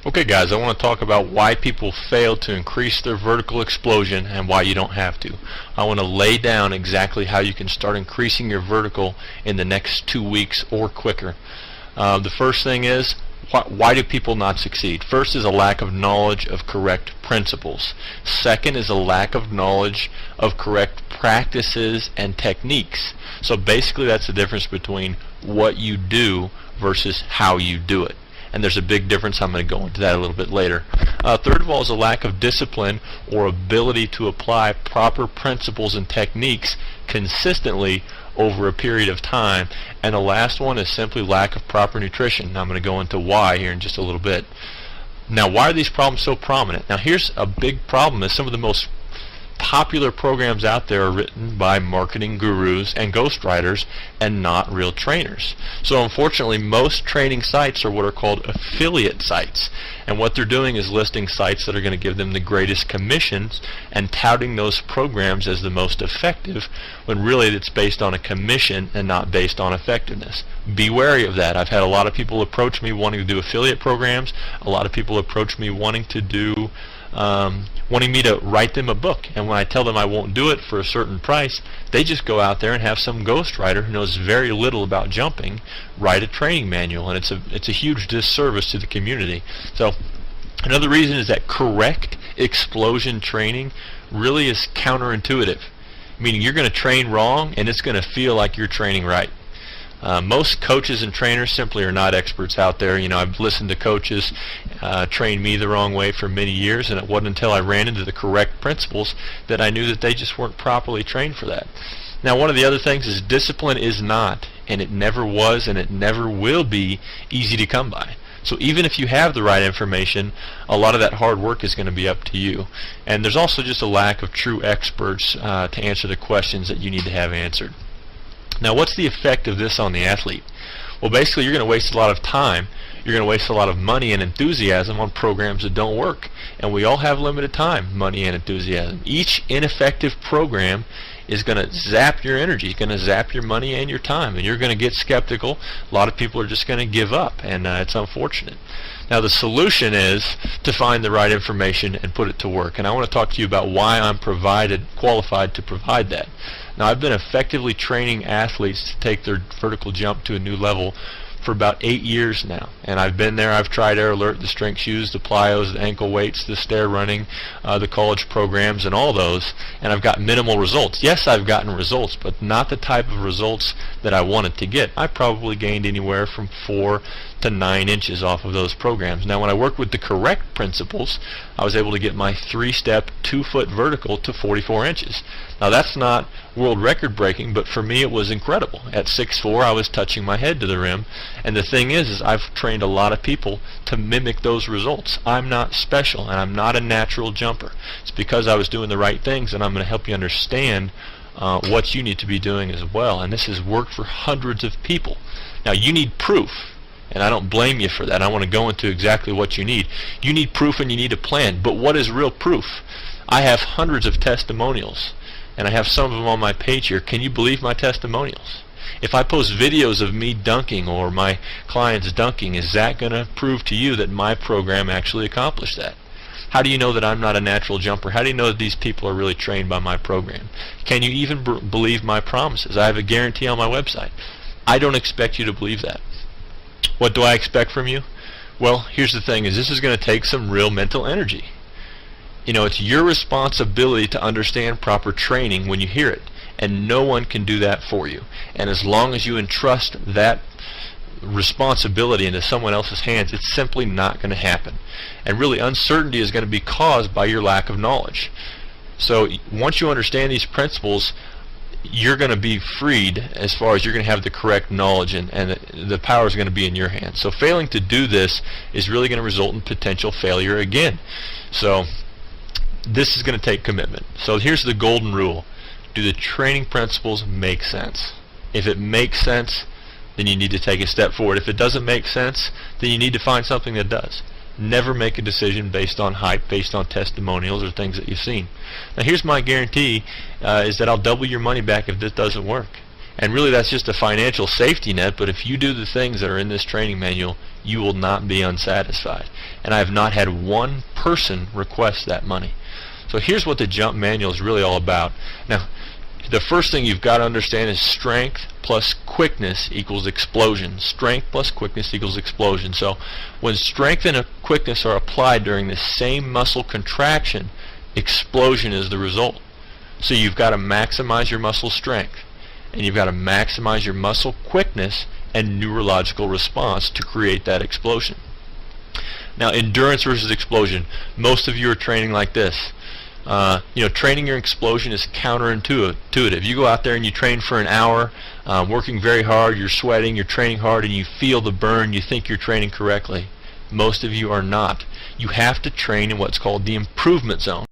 Okay guys, I want to talk about why people fail to increase their vertical explosion and why you don't have to. I want to lay down exactly how you can start increasing your vertical in the next 2 weeks or quicker. The first thing is, why do people not succeed? First is a lack of knowledge of correct principles. Second is a lack of knowledge of correct practices and techniques. So basically that's the difference between what you do versus how you do it. And there's a big difference. I'm going to go into that a little bit later. Third of all is a lack of discipline or ability to apply proper principles and techniques consistently over a period of time. And the last one is simply lack of proper nutrition. Now I'm going to go into why here in just a little bit. Now, why are these problems so prominent? Now here's a big problem: is some of the most popular programs out there are written by marketing gurus and ghostwriters and not real trainers. So unfortunately, most training sites are what are called affiliate sites, and what they're doing is listing sites that are going to give them the greatest commissions and touting those programs as the most effective, when really it's based on a commission and not based on effectiveness. Be wary of that. I've had a lot of people approach me wanting to do affiliate programs. A lot of people approach me wanting to do wanting me to write them a book, and when I tell them I won't do it for a certain price, they just go out there and have some ghostwriter who knows very little about jumping write a training manual, and it's a huge disservice to the community. So another reason is that correct explosion training really is counterintuitive, meaning you're going to train wrong and it's going to feel like you're training right. Most coaches and trainers simply are not experts out there. You know, I've listened to coaches train me the wrong way for many years, and it wasn't until I ran into the correct principles that I knew that they just weren't properly trained for that. Now, one of the other things is discipline is not, and it never was, and it never will be easy to come by. So even if you have the right information, a lot of that hard work is going to be up to you. And there's also just a lack of true experts to answer the questions that you need to have answered. Now, what's the effect of this on the athlete? Well, basically, you're going to waste a lot of time. You're going to waste a lot of money and enthusiasm on programs that don't work. And we all have limited time, money and enthusiasm. Each ineffective program is going to zap your energy, going to zap your money and your time, and you're going to get skeptical. A lot of people are just going to give up, and it's unfortunate. Now, the solution is to find the right information and put it to work, and I want to talk to you about why I'm qualified to provide that. Now, I've been effectively training athletes to take their vertical jump to a new level for about 8 years now, and I've been there. I've tried Air Alert, the strength shoes, the plyos, the ankle weights, the stair running, the college programs, and all those, and I've got minimal results. Yes, I've gotten results, but not the type of results that I wanted to get. I probably gained anywhere from 4 to 9 inches off of those programs. Now, when I worked with the correct principles, I was able to get my 3-step 2-foot vertical to 44 inches. Now, that's not world record breaking, but for me it was incredible. At 6'4", I was touching my head to the rim, and the thing is I've trained a lot of people to mimic those results. I'm not special, and I'm not a natural jumper. It's because I was doing the right things, and I'm going to help you understand what you need to be doing as well. And this has worked for hundreds of people. Now, you need proof, and I don't blame you for that. I want to go into exactly what you need. You need proof and you need a plan. But what is real proof? I have hundreds of testimonials, and I have some of them on my page here. Can you believe my testimonials? If I post videos of me dunking or my clients dunking, is that going to prove to you that my program actually accomplished that? How do you know that I'm not a natural jumper? How do you know that these people are really trained by my program? Can you even believe my promises? I have a guarantee on my website. I don't expect you to believe that. What do I expect from you? Well, here's the thing, is this is going to take some real mental energy. You know, it's your responsibility to understand proper training when you hear it, and no one can do that for you. And as long as you entrust that responsibility into someone else's hands, it's simply not going to happen. And really, uncertainty is going to be caused by your lack of knowledge. So once you understand these principles, you're going to be freed as far as you're going to have the correct knowledge, and the power is going to be in your hands. So failing to do this is really going to result in potential failure again. So this is going to take commitment. So here's the golden rule. Do the training principles make sense? If it makes sense, then you need to take a step forward. If it doesn't make sense, then you need to find something that does. Never make a decision based on hype, based on testimonials or things that you've seen. Now, here's my guarantee, is that I'll double your money back if this doesn't work. And really that's just a financial safety net, but if you do the things that are in this training manual, you will not be unsatisfied. And I have not had one person request that money. So here's what the jump manual is really all about. Now, the first thing you've got to understand is strength plus quickness equals explosion. Strength plus quickness equals explosion. So when strength and quickness are applied during the same muscle contraction, explosion is the result. So you've got to maximize your muscle strength, and you've got to maximize your muscle quickness and neurological response to create that explosion. Now, endurance versus explosion. Most of you are training like this. Training your explosion is counterintuitive. You go out there and you train for an hour, working very hard, you're sweating, you're training hard, and you feel the burn, you think you're training correctly. Most of you are not. You have to train in what's called the improvement zone.